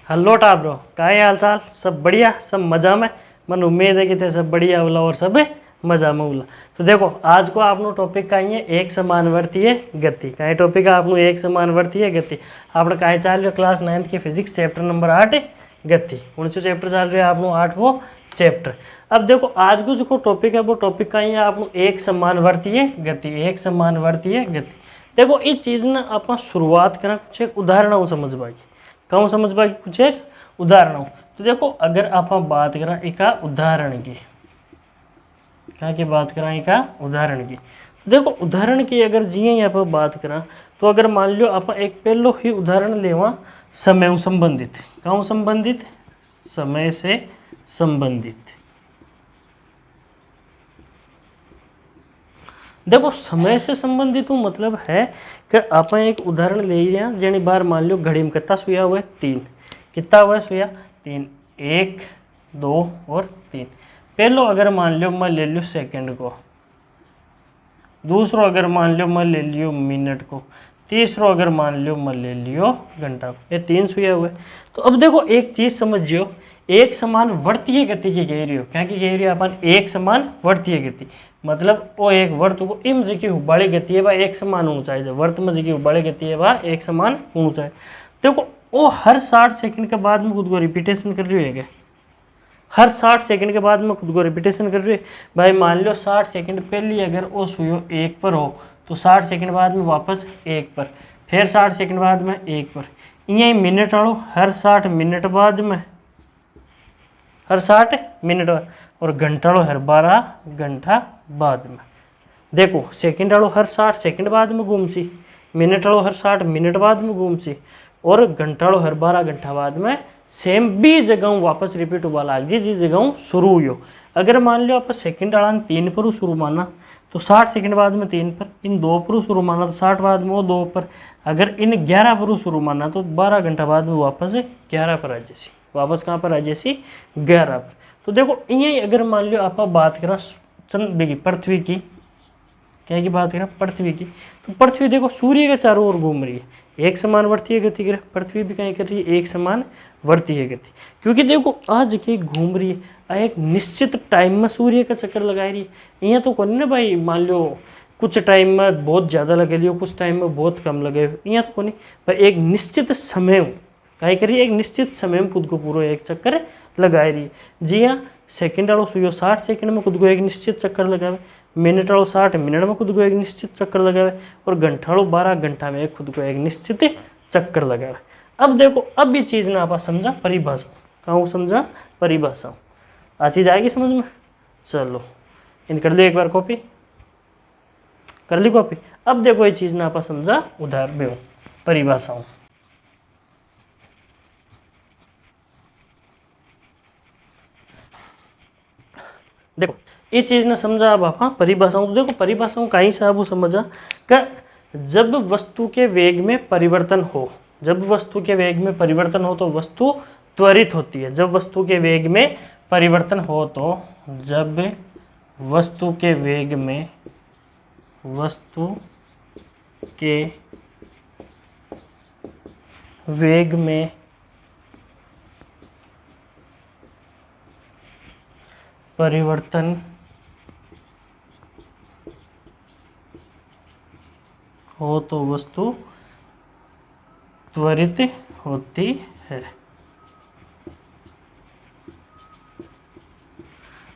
Hello टाब्रो, का हाल चाल? सब बढ़िया, सब मजा में। मन उम्मीद है कि थे सब बढ़िया होला और सब मजा में होला। तो देखो आज को आपनो टॉपिक का है एक समानवर्तीय गति। का टॉपिक है आपनो एक समानवर्तीय गति। आपने कहा चल रहे क्लास 9th की फिजिक्स चैप्टर नंबर 8 गति। कौन सा चैप्टर चल रहा है आपनो? 8वां चैप्टर। अब देखो आज को जो टॉपिक है वो टॉपिक का है आपनो एक समानवर्तीय गति। एक समानवर्तीय गति। देखो इस चीज़ ने आप शुरुआत करें कुछ एक उदाहरण समझ पाएगी। कहूँ समझ पाएगी कुछ एक उदाहरण हो। तो देखो अगर आप बात करें एक उदाहरण की, क्या की बात करें एक उदाहरण की, तो देखो उदाहरण की अगर जिये यहाँ पर बात करें तो अगर मान लो आप एक पहलो ही उदाहरण लेवा समय संबंधित। कहूँ संबंधित? समय से संबंधित। देखो समय से संबंधित मतलब है कि आप एक उदाहरण ले रहे हैं जेनी बार मान लो घड़ी में कितना सुइया हुआ है? 3। कितना हुआ है सुइया? 3। 1 2 और 3। पहलो अगर मान लो मैं ले लूँ सेकंड को, दूसरो अगर मान लो मैं ले लियो मिनट को, तीसरो अगर मान लो मैं ले लियो घंटा को। ये 3 सुइया हुए। तो अब देखो एक चीज समझियो, एक समान वर्तीय गति की कह रही हो। क्या की कह रही हो अपन? एक समान वर्तीय गति मतलब वो एक वर्त को इम जी की हुबाड़ी गति है वह एक समान ऊंचाई है। वर्त में जी की हुबाड़ी गति है वह एक समान ऊंचाई। देखो वो हर 60 सेकंड के बाद में खुद को रिपीटेशन कर रही है। हर 60 सेकंड के बाद में खुद को रिपीटेशन कर रही है। भाई मान लो 60 सेकंड पहले अगर वो सुइयो 1 पर हो तो 60 सेकंड बाद में वापस 1 पर, फिर 60 सेकंड बाद में 1 पर। यही मिनट आड़ो हर 60 मिनट बाद में, हर 60 मिनट बाद, और घंटा हर 12 घंटा बाद में। देखो सेकंड आड़ो हर 60 सेकंड बाद में घूमसी, मिनट आड़ो हर 60 मिनट बाद में घूमसी, और घंटा आड़ो हर 12 घंटा बाद में सेम भी जगह वापस रिपीट हुआ लाग जी जिस जगह शुरू हुई। अगर मान लो आप सेकंड आड़ा 3 पर शुरू माना तो 60 सेकंड बाद में 3 पर, इन 2 पर शुरू माना तो 60 बाद में वो 2 पर, अगर इन 11 पर शुरू माना तो 12 घंटा बाद में वापस 11 पर आ जैसी, वापस कहाँ पर आ जैसी? 11 पर। तो देखो यही अगर मान लो आप बात करें चंद्र की, पृथ्वी की, क्या की बात करें? पृथ्वी की। तो पृथ्वी देखो सूर्य के चारों ओर घूम रही है, एक समान वर्तीय गति कर। पृथ्वी भी कहीं कर रही है एक समान वर्तीय गति, क्योंकि देखो आज की घूम रही है एक निश्चित टाइम में सूर्य का चक्कर लगा रही है। यहाँ तो कौन ना भाई मान लो कुछ टाइम में बहुत ज़्यादा लगे लियो, कुछ टाइम में बहुत कम लगे, यहाँ तो कौन भाई एक निश्चित समय कहीं करिए, एक निश्चित समय में खुद को पूरा एक चक्कर लगा रही है। जी हाँ, सेकंड आड़ो सुइयो 60 सेकंड में खुद को एक निश्चित चक्कर लगावे, मिनट आड़ो 60 मिनट में खुद को एक निश्चित चक्कर लगावे, और घंटा आड़ो 12 घंटा में खुद को एक निश्चित चक्कर लगावे। अब देखो अब ये चीज़ ना आप समझा परिभाषा, कहूँ समझा परिभाषा, आ चीज़ आएगी समझ में? चलो इन कर लो एक बार कॉपी, कर ली कॉपी। अब देखो ये चीज़ ना आप समझा उदाहरण परिभाषाओं। देखो ये चीज़ ने समझा अब आप परिभाषाओं। तो देखो परिभाषाओं कहीं से आप समझा कि जब वस्तु के वेग में परिवर्तन हो, जब वस्तु के वेग में परिवर्तन हो तो वस्तु त्वरित होती है। जब वस्तु के वेग में परिवर्तन हो तो, जब वस्तु के वेग में, वस्तु के वेग में परिवर्तन हो तो वस्तु त्वरित होती है।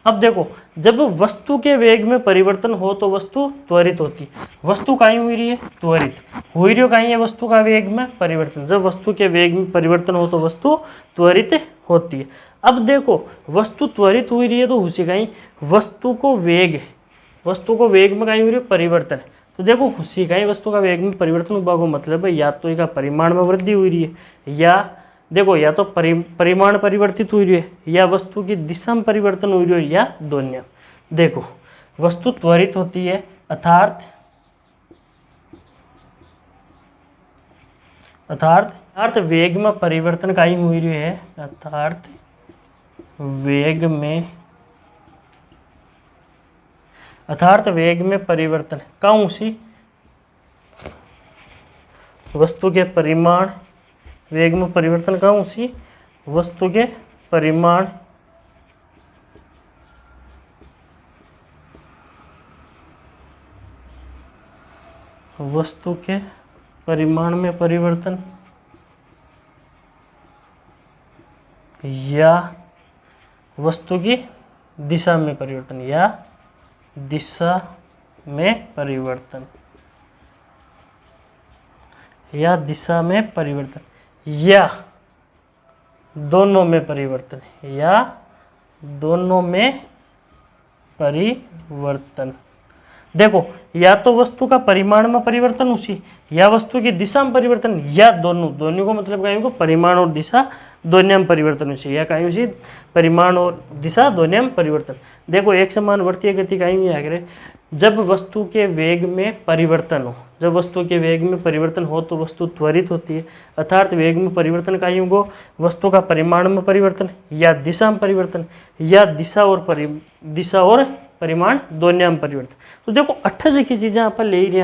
अब देखो जब वस्तु के वेग में परिवर्तन हो तो वस्तु त्वरित होती। वस्तु कहीं हुई रही है? त्वरित हो रही हो। कहीं है वस्तु का वेग में परिवर्तन? जब वस्तु के वेग में परिवर्तन हो तो वस्तु त्वरित होती है। अब देखो वस्तु त्वरित हुई रही है तो उसी कहीं वस्तु को वेग, वस्तु को वेग में कहीं हो रही है परिवर्तन। तो देखो उसी कहीं वस्तु का वेग में परिवर्तन हुआ को मतलब है या तो इसका परिमाण में वृद्धि हुई रही है, या देखो या तो परिमाण परिवर्तित हुई रही है, या वस्तु की दिशा में परिवर्तन हुई रही है, या दोनों। देखो वस्तु त्वरित होती है अर्थात वेग में परिवर्तन कहीं हुई रही है, अर्थात वेग में परिवर्तन कौन सी? वस्तु के परिमाण वेग में परिवर्तन कौन सी? वस्तु के परिमाण वस्तु के परिमाण में परिवर्तन या वस्तु की दिशा में परिवर्तन या दिशा में परिवर्तन या दिशा में परिवर्तन या दोनों में परिवर्तन या दोनों में परिवर्तन। देखो या तो वस्तु का परिमाण में परिवर्तन उसी या वस्तु की दिशा में परिवर्तन या दोनों को मतलब कहीं को परिमाण और दिशा दोनों में परिवर्तन उसी या कहीं उसी परिमाण और दिशा दोनों में परिवर्तन। देखो एक समान वर्तीय गति कहीं भी आगे जब वस्तु के वेग में परिवर्तन हो, जब वस्तु के वेग में परिवर्तन हो तो वस्तु त्वरित होती है, अर्थात वेग में परिवर्तन का योग हो वस्तु का परिमाण में परिवर्तन या दिशा में परिवर्तन या दिशा और परिमाण दोनों में परिवर्तन। तो देखो 28 की चीज़ें आप ले रहे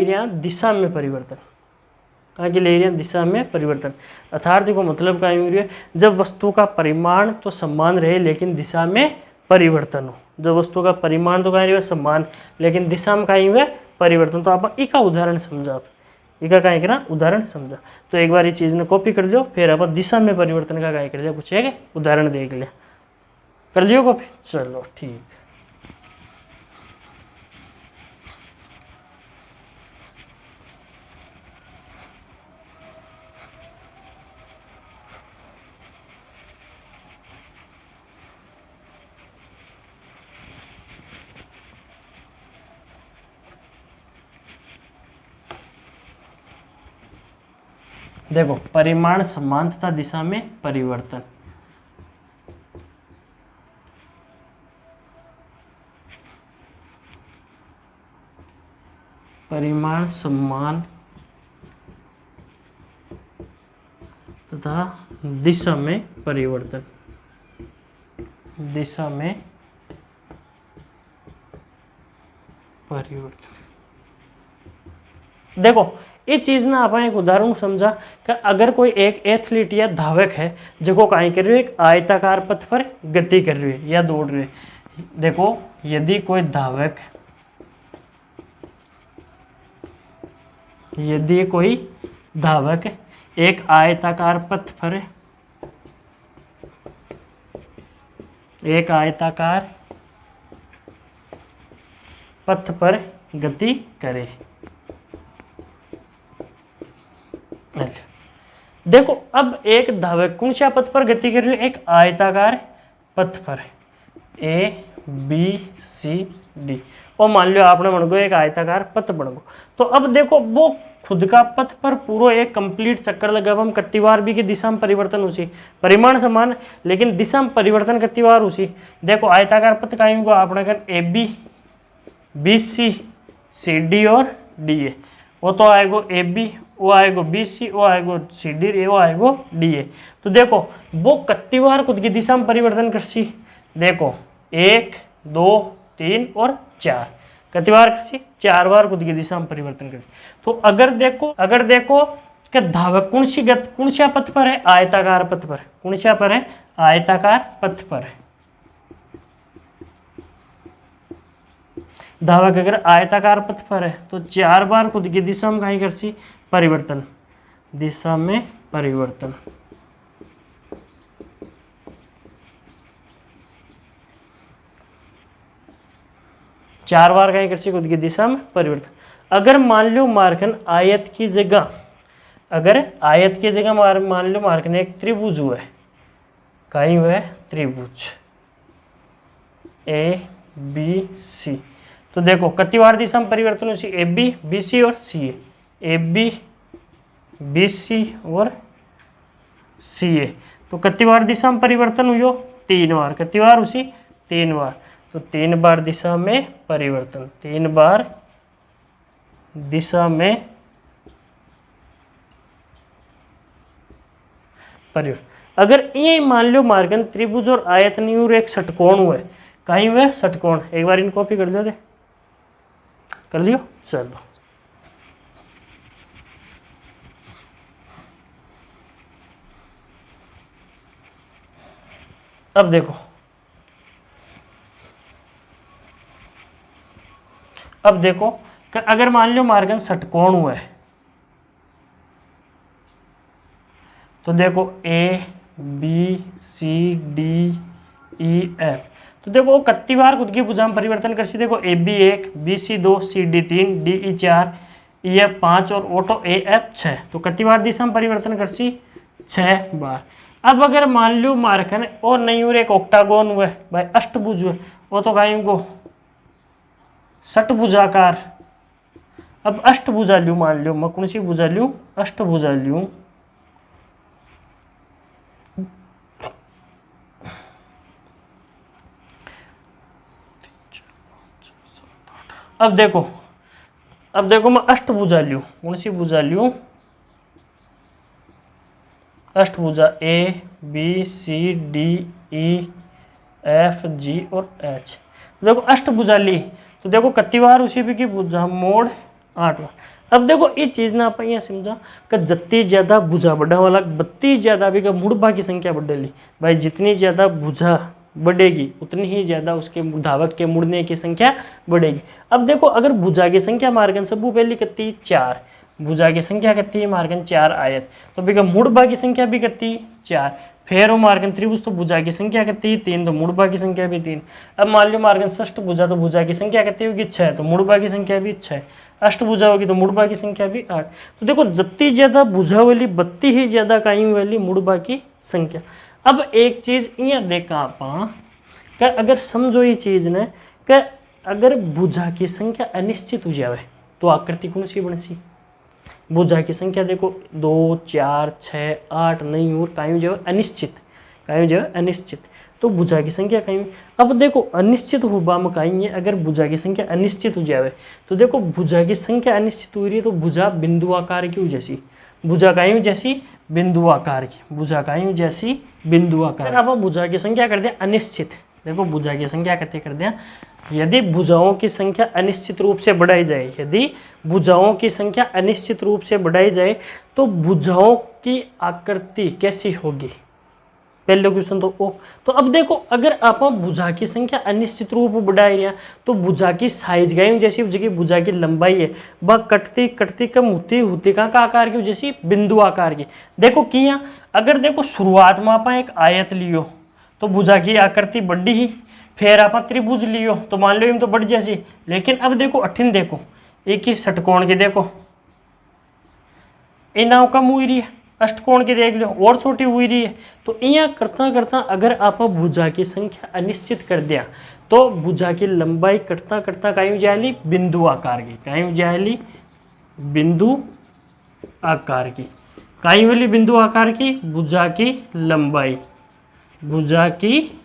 हैं दिशा में परिवर्तन, कहाँ की ले रहे हैं दिशा में परिवर्तन। अर्थात देखो मतलब का है जब वस्तु का परिमाण तो समान रहे लेकिन दिशा में परिवर्तन हो, जब वस्तु का परिमाण तो कहीं समान लेकिन दिशा में कहीं हुए परिवर्तन। तो आप इका उदाहरण समझा, आप इका कहीं करा उदाहरण समझा। तो एक बार ये चीज़ ने कॉपी कर लियो, फिर आप दिशा में परिवर्तन का कहीं कर लिया कुछ है उदाहरण देख लिया, कर लियो कॉपी। चलो ठीक। देखो परिमाण समान तथा दिशा में परिवर्तन, परिमाण समान तथा दिशा में परिवर्तन, दिशा में परिवर्तन। देखो ये चीज़ ना आप एक उदाहरण समझा कि अगर कोई एक एथलीट या धावक है जो कहीं कर रही है एक आयताकार पथ पर गति कर रही है या दौड़ रही है। देखो यदि कोई धावक एक आयताकार पथ पर गति करे। देखो अब एक धावक कौन सा पथ पर गति कर रही है, एक आयताकार पथ पर ए बी सी डी, और मान लो आपने बन गो एक आयताकार पथ बन गो। तो अब देखो वो खुद का पथ पर पूरा एक कंप्लीट चक्कर लगा हम कत्ती बार भी की दिशा में परिवर्तन उसी, परिमाण समान लेकिन दिशा में परिवर्तन कत्ती बार उसी। देखो आयताकार पथ का को आपने कर A B B C D और डी ए, वो तो आएगो ए बी, वो आएगो बी सी, वो आएगो सी डी, वो आएगो डी ए। तो देखो वो कत्ती बार खुद की दिशा में परिवर्तन कर सी। देखो 1 2 3 और 4 कत्ती बार कर सी, 4 बार खुद की दिशा में परिवर्तन कर। तो अगर देखो कि धावक कौन सा पथ पर है, आयताकार पथ पर। कौन सा पर है, आयताकार पथ पर है। धावक अगर आयताकार पथ पर है तो 4 बार खुद की दिशा में कहीं कर सी परिवर्तन, दिशा में परिवर्तन। चार बार कहीं कर सी खुद की दिशा में परिवर्तन। अगर मान लो मार्कन आयत की जगह, मान लो मार्कन एक त्रिभुज हुआ है, कहीं हुआ है त्रिभुज ए बी सी। तो देखो कत्ती बार दिशा में परिवर्तन उसी, ए बी बी सी और सी ए बी बी सी और सी ए। तो कत्ती बार दिशा में परिवर्तन हुई, 3 बार। कत्ती बार उसी 3 बार। तो 3 बार दिशा में परिवर्तन, 3 बार दिशा में परिवर्तन। अगर ये मान लो मार्गन त्रिभुज और आयत नहीं और एक षटकोण हुआ है, कहीं हुआ षटकोण, एक बार इन कॉपी कर लो, कर लियो। चलो अब देखो, अब देखो कि अगर मान लो मार्गन षटकोण हुआ है, तो देखो A B C D E F, तो देखो कितनी बार खुद की भुजा में परिवर्तन कर सी। देखो A B 1, B C 2, C D 3, D E 4, E F 5 और ऑटो ए एफ 6, तो कितनी बार दिशा में परिवर्तन कर सी, 6 बार। अब अगर मान लो मार्कन और नहीं और एक ऑक्टागोन हुआ है भाई, अष्टभुज हुआ, वो तो कहीं को षटभुजाकार। अब अष्टभुजा लूं, मान लो मैं कौन सी भुजा लूं, अष्टभुजा लूं, अब देखो, अब देखो मैं अष्टभुजा लूं, कौन सी भुजा लूं, अष्टभुजा A B C D E F G और एच। देखो अष्टभुजा ली, तो देखो कितनी बार उसी भी की भुजा मोड़ 8 बार। अब देखो ये चीज ना आप यहाँ समझा कि जितनी ज्यादा भुजा बढ़ा वाला बत्ती ज्यादा भी का मुड़बा की संख्या बढ़ेली भाई, जितनी ज्यादा भुजा बढ़ेगी उतनी ही ज्यादा उसके धावक के मुड़ने की संख्या बढ़ेगी। अब देखो अगर भुजा की संख्या मार्गन सबू पहली कितनी 4, भुजा की संख्या कितनी है मार्गन 4 आयत, तो बिका मुड़बा की संख्या भी कितनी 4, फिर वो मार्गन त्रिभुज तो भुजा की संख्या कितनी 3, तो मुड़बा की संख्या भी 3। अब मान लो मार्गन षष्ठ भुजा, तो भुजा की संख्या कितनी होगी 6, तो मुड़बा की संख्या भी 6, अष्टभुजा होगी तो मुड़बा की संख्या भी 8। तो देखो जितनी ज्यादा भुजा वाली बत्ती ही ज्यादा कायम वाली मुड़बा की संख्या। अब एक चीज यहाँ देखा आप, अगर समझो ये चीज ने कि अगर भुजा की संख्या अनिश्चित हो जाए तो आकृति कौन सी बन सी, भुजा की संख्या देखो 2, 4, 6, 8 नहीं और कायम जो अनिश्चित, कायम जो अनिश्चित, तो भुजा की संख्या कायम। अब देखो अनिश्चित हुआ में कायम है, अगर भुजा की संख्या अनिश्चित हो जाए तो देखो भुजा की संख्या अनिश्चित हो रही है तो भुजा बिंदु आकार की हो जैसी, भुजा कायम जैसी बिंदु आकार की, भुजा कायम जैसी बिंदु आकार। अब भुजा की संख्या कर दें अनिश्चित, देखो भुजा की संख्या कितनी कर दें, यदि भुजाओं की संख्या अनिश्चित रूप से बढ़ाई जाए, यदि भुजाओं की संख्या अनिश्चित रूप से बढ़ाई जाए तो भुजाओं की आकृति कैसी होगी, पहले क्वेश्चन तो ओ। तो अब देखो अगर आप भुजा की संख्या अनिश्चित रूप में बढ़ा रहे हैं तो भुजा की साइज गई जैसी जगह भुजा की लंबाई है वह कटती कटती कम होती होती का आकार की जैसी बिंदु आकार की। देखो किया अगर देखो शुरुआत में आप एक आयत लियो तो भुजा की आकृति बढ़ी ही, फिर आप त्रिभुज लियो तो मान लो तो बढ़ जैसी, लेकिन अब देखो अठिन देखो एक ही षटकोण की देखो ये नाव कम हुई रही है, अष्टकोण की देख लो और छोटी हुई रही है। तो यहाँ करता करता अगर आप भुजा की संख्या अनिश्चित कर दिया तो भुजा की लंबाई करता करता कायम जाएली बिंदु आकार की, कायम जाएली बिंदु आकार की, कायम वाली बिंदु आकार की भुजा की लंबाई, भुजा की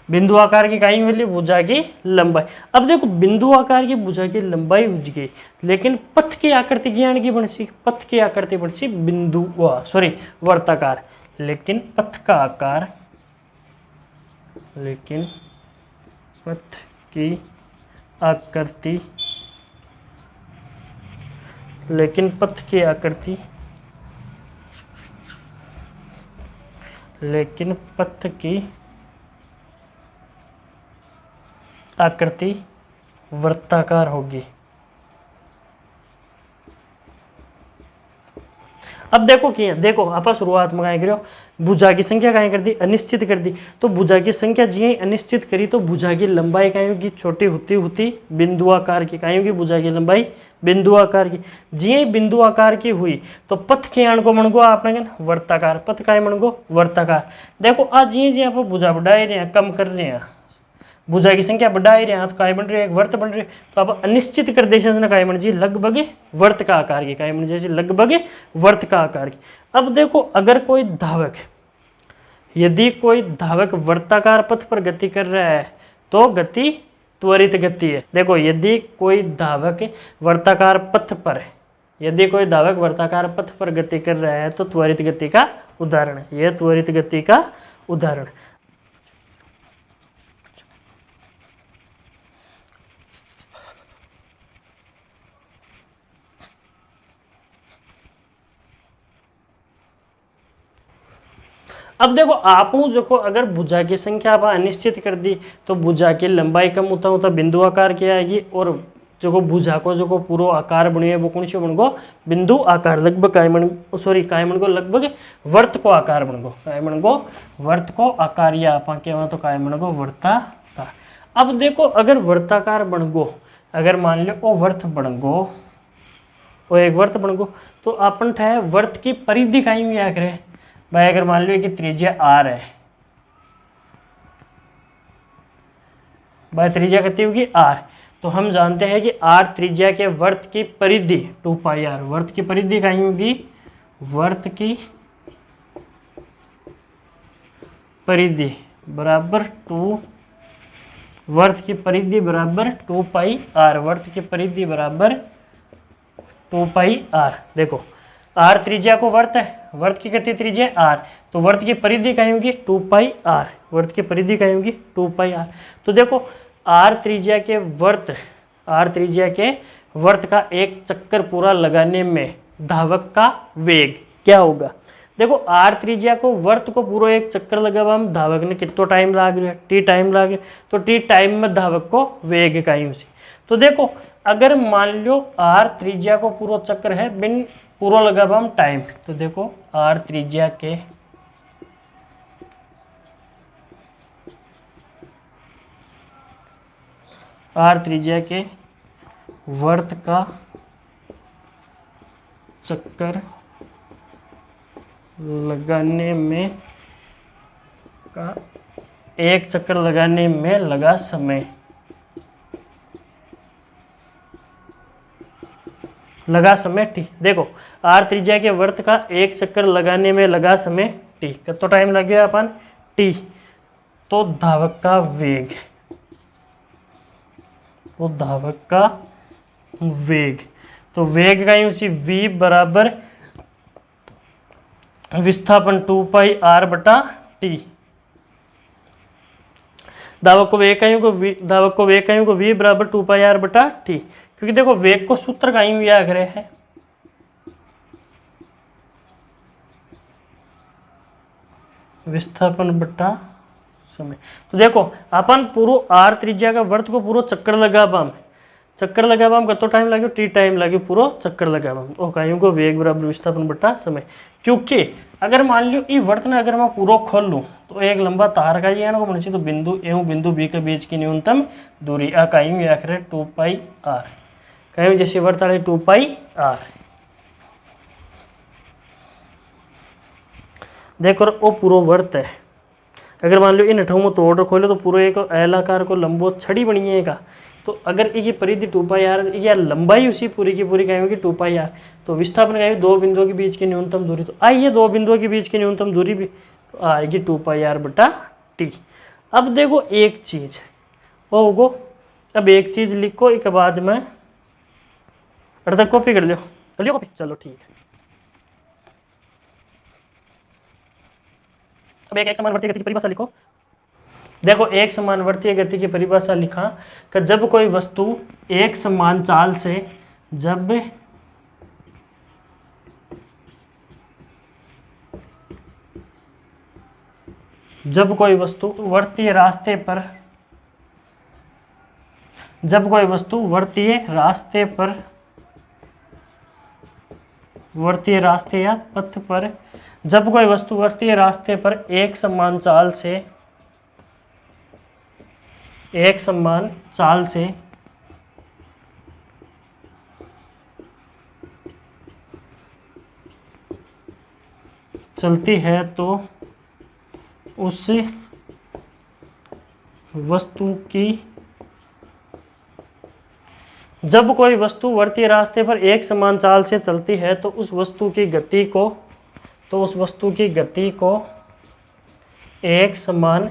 बिंदु आकार की कायम वाली भुजा की लंबाई। अब देखो बिंदु आकार की भुजा की लंबाई हो गई, लेकिन पथ की आकृति ज्ञान की बनसी, पथ की आकृति बनसी बिंदु सॉरी वर्ताकार, लेकिन पथ का आकार, लेकिन पथ की आकृति, लेकिन पथ की आकृति, लेकिन पथ की आकृति वृत्ताकार होगी। अब देखो क्या, देखो आप शुरुआत में कहीं भुजा की संख्या कहीं कर दी अनिश्चित कर दी, तो भुजा की संख्या जी अनिश्चित करी तो भुजा की लंबाई कहीं होगी छोटी होती होती बिंदु आकार की, कहीं होगी भुजा की लंबाई बिंदु आकार की, जी बिंदु आकार की हुई तो पथ के आण को मणगो आपने वर्ताकार, पथ का मणगो वर्ताकार। देखो आज जी आप भुजा बढ़ाए रहे हैं कम कर रहे हैं, भुजा की संख्या बढ़ा ही रहे हैं तो काय बन रही है एक वर्त बन रही है, तो आप अनिश्चित कर देश काय बन जी लगभग वर्त का आकार की, काय बन जैसे लगभग वर्त का आकार की। अब देखो अगर कोई धावक, यदि कोई धावक वर्ताकार पथ पर गति कर रहा है तो गति त्वरित गति है। देखो यदि कोई धावक वर्ताकार पथ पर, यदि कोई धावक वर्ताकार पथ पर गति कर रहा है तो त्वरित गति का उदाहरण है, यह त्वरित गति का उदाहरण। अब देखो आपू देखो अगर भुजा की संख्या आप अनिश्चित कर दी तो भुजा की लंबाई कम होता होता बिंदु आकार की आएगी, और जो भुजा को जो पूरा आकार बने वो कौन से बन गो बिंदु आकार, लगभग काय बन गो लगभग वर्त को आकार बन गो, काय बन गो वर्त को आकार, या आप कहवा तो काय बन गो वर्ताकार। अब देखो अगर वर्ताकार बन गो, अगर मान लो वो वर्त बन गो, वो एक वर्त बन गो, तो अपन ठे वर्त की परिधि कहीं भी आ करे भाई। अगर मान लो कि त्रिज्या आर है भाई, त्रिज्या कितनी होगी आर, तो हम जानते हैं कि आर त्रिज्या के वर्त की परिधि 2 पाई आर, वर्त की परिधि कहीं होगी, वर्त की परिधि बराबर 2, वर्त की परिधि बराबर 2 पाई आर, वर्त की परिधि बराबर 2 पाई आर। देखो आर त्रिज्या को वर्त है, वर्त की कितनी त्रिज्या है आर, तो वर्त की परिधि कहीं होगी 2 पाई आर, वर्त की परिधि कहीं होगी 2 पाई आर। तो देखो आर त्रिज्या के वर्त, आर त्रिज्या के वर्त का एक चक्कर पूरा लगाने में धावक का वेग क्या होगा। देखो आर त्रिज्या को वर्त को पूरा एक चक्कर लगावा हम धावक ने कितना टाइम लाग रहा है, टी टाइम लागे, तो टी टाइम में धावक को वेग का यूं से। तो देखो अगर मान लो आर त्रिज्या को पूरा चक्कर है बिन पूरा लगावा हम टाइम, तो देखो आर त्रिज्या के वर्त का चक्कर लगाने में का एक चक्कर लगाने में लगा समय, टी। देखो आर त्रिज्या के वर्त का एक चक्कर लगाने में लगा समय टी, कितना टाइम लग गया अपन टी, तो धावक का वेग, तो धावक का वेग, तो वेग का यूं सी v बराबर विस्थापन 2 पाई आर बटा टी। धावक को वेग का यूं को v बराबर 2 पाई आर बटा टी, क्योंकि देखो वेग को सूत्र का यूं याद करे है, विस्थापन बटा समय। तो देखो अपन पूरा आर त्रिज्या का वर्त को पूरा चक्कर लगाबाम कितना टाइम लगे टी टाइम लगे पूरा चक्कर लगाबाम, ओ कायूं को वेग बराबर विस्थापन बटा समय। क्योंकि अगर मान लो ये वर्त ने अगर मैं पूरा खोल लूँ तो एक लंबा तार का जी को बन तो बिंदु एवं बिंदु बी के बीच की न्यूनतम दूरी आ कायूं आखिर 2 पाई आर, कायूं जैसे वर्त वाले 2 पाई आर। देखो वो पूरा वर्त है, अगर मान लो इन अठों में तोड़ खोलो तो पूरा एक एल आकार को लंबो छड़ी बनी है का, तो अगर ये परिधि 2 पाई आर या लंबाई उसी पूरी की पूरी कहेंगे 2 पाई आर, तो विस्थापन कहेंगे दो बिंदुओं के बीच की न्यूनतम दूरी, तो आइए दो बिंदुओं के बीच की न्यूनतम दूरी भी तो आएगी 2 पाई आर बटा टी। अब देखो एक चीज वो होगो, अब एक चीज लिखो एक बाद में अर्ध कॉपी कर लियो कॉपी, चलो ठीक है। अब एक समान वर्तीय गति की परिभाषा लिखो। देखो एक समान वर्तीय गति की परिभाषा लिखा कि जब कोई वस्तु एक समान चाल से जब कोई वस्तु वर्तीय रास्ते या पथ पर, जब कोई वस्तु वर्तीय रास्ते पर एक समान चाल से चलती है तो उस वस्तु की, जब कोई वस्तु वर्तीय रास्ते पर एक समान चाल से चलती है तो उस वस्तु की गति को एक समान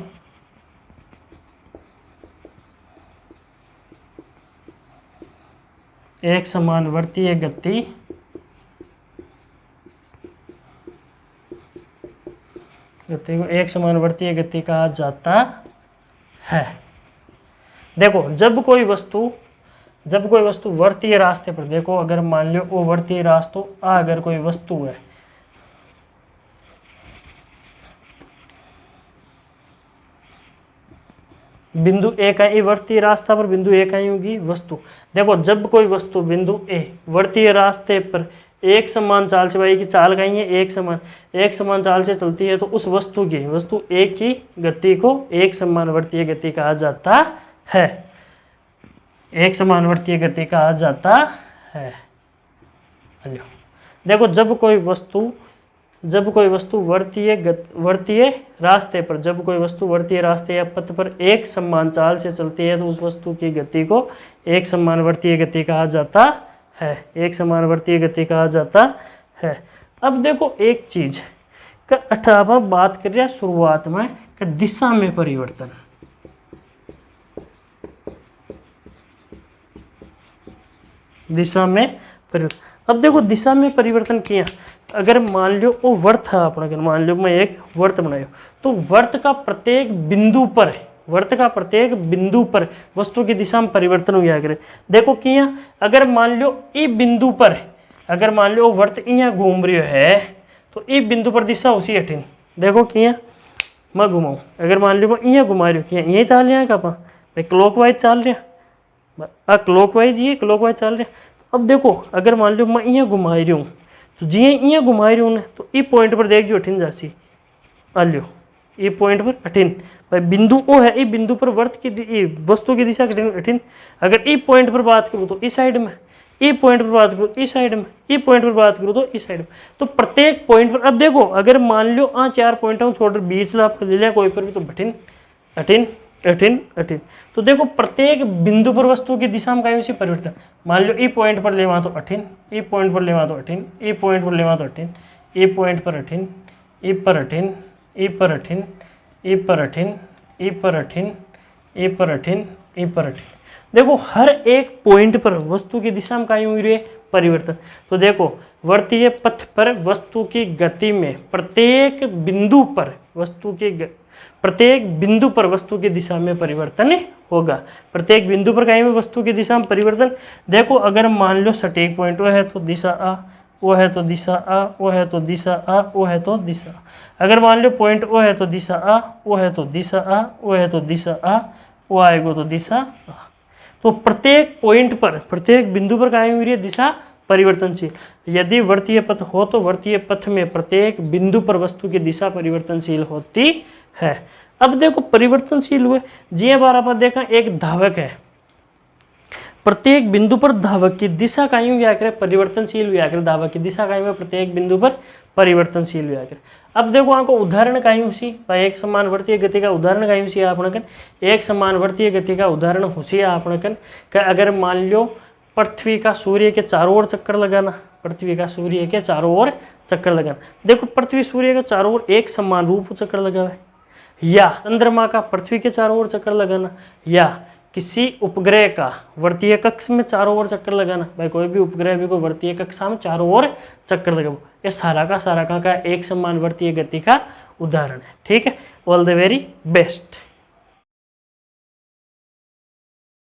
वर्तीय गति को एक समान वर्तीय गति कहा जाता है। देखो जब कोई वस्तु वर्तीय रास्ते पर, देखो अगर मान लो वो वर्तीय रास्तों अगर कोई वस्तु है, बिंदु ए का ई वर्तीय रास्ता पर बिंदु ए का होगी वस्तु। देखो जब कोई वस्तु बिंदु ए वर्तीय रास्ते पर एक समान चाल से, भाई की चाल का है एक समान चाल से चलती है, तो उस वस्तु ए की गति को एक समान वर्तीय गति कहा जाता है। एक समान वर्तीय गति कहा जाता है। देखो जब कोई वस्तु वर्तीय रास्ते पर, जब कोई वस्तु वर्तीय रास्ते या पथ पर एक समान चाल से चलती है, तो उस वस्तु की गति को एक समान वर्तीय गति कहा जाता है। एक समान वर्तीय गति कहा जाता है। अब देखो एक चीज का बात कर रहे हैं शुरुआत में कि दिशा में परिवर्तन। दिशा में परिवर्तन। अब देखो दिशा में परिवर्तन किया, अगर मान लो वो वर्त है अपना, अगर मान लो मैं एक वर्त बनायो, तो वर्त का प्रत्येक बिंदु पर वस्तु की दिशा में परिवर्तन हो गया करे। देखो किया, अगर मान लो ई बिंदु पर, अगर मान लो वर्त यहाँ घूम रही है, तो ई बिंदु पर दिशा उसी हटिन। देखो किया मैं घुमाऊँ, अगर मान लो मैं यहाँ घुमा रही हूँ, यहीं चाल रहे हैं आप भाई, क्लॉकवाइज चाल रहे हैं, क्लॉकवाइज ये क्लॉकवाइज चाल रहे हैं। अब देखो अगर मान लो मैं यहाँ घुमा रही हूँ, तो जी यहाँ घुमा रही हूँ तो ई पॉइंट पर देख जो अठिन जासी आ लो, ई पॉइंट पर अठिन भाई बिंदु ओ है, ई बिंदु पर वर्त की वस्तु की दिशा अठिन। अगर ई पॉइंट पर बात करूँ तो इस साइड में, ई पॉइंट पर बात करूँ इस साइड में, ई पॉइंट पर बात करूँ तो इस साइड में। तो प्रत्येक पॉइंट पर, अब देखो अगर मान लो 4 पॉइंट छोड़ बीच ला ले लिया कोई पर भी, तो अठिन अठिन अठिन अठिन। तो देखो प्रत्येक बिंदु पर वस्तु की दिशा में कहीं परिवर्तन। मान लो ई पॉइंट पर लेवा तो अठिन, ई पॉइंट पर लेवा तो अठिन, ई पॉइंट पर लेवा तो अठिन, ई पॉइंट पर अठिन, ई पर अठिन, ई पर अठिन, ई पर अठिन, ई पर अठिन, ई पर अठिन, ई पर अठिन। देखो हर एक पॉइंट पर वस्तु की दिशा में कहीं हुई रही परिवर्तन। तो देखो वर्तीय पथ पर वस्तु की गति में प्रत्येक बिंदु पर वस्तु की दिशा में परिवर्तन होगा। प्रत्येक बिंदु पर कहीं में वस्तु की दिशा में परिवर्तन। देखो अगर मान लो सटीक पॉइंट वो है तो दिशा आ, वो है तो दिशा आ, वो है तो दिशा आ, वो है तो दिशा आ। अगर मान लो पॉइंट वो है तो दिशा आ, वो है तो दिशा आ, वो है तो दिशा आ, वो आएगा तो दिशा आ। तो प्रत्येक पॉइंट पर, प्रत्येक बिंदु पर कहीं हुई है दिशा परिवर्तनशील। यदि वर्तीय पथ हो तो वर्तीय पथ में प्रत्येक बिंदु पर वस्तु की दिशा परिवर्तनशील होती है। अब देखो परिवर्तनशील हुए जी बार आप देखा, एक धावक है, प्रत्येक बिंदु पर धावक की दिशा कहीं हुआ करे परिवर्तनशील हुआ करे। धावक की दिशा कहीं में प्रत्येक बिंदु पर परिवर्तनशील हुआ करे। अब देखो आपको उदाहरण कहीं हुसी भाई, एक समान वर्तीय गति का उदाहरण कहीं हुसी आपने, एक समान वर्तीय गति का उदाहरण हुसी आपने। अगर मान लो पृथ्वी का सूर्य के चारों ओर चक्कर लगाना, पृथ्वी का सूर्य के चारों ओर चक्कर लगाना। देखो पृथ्वी सूर्य के चारों ओर एक समान रूप चक्कर लगावे, या चंद्रमा का पृथ्वी के चारों ओर चक्कर लगाना, या किसी उपग्रह का वर्तीय कक्ष में चारों ओर चक्कर लगाना। भाई कोई भी उपग्रह भी कोई वर्तीय कक्षा में चारों ओर चक्कर लगाओ, ये सारा का एक समान वर्तीय गति का उदाहरण है। ठीक है, ऑल द वेरी बेस्ट।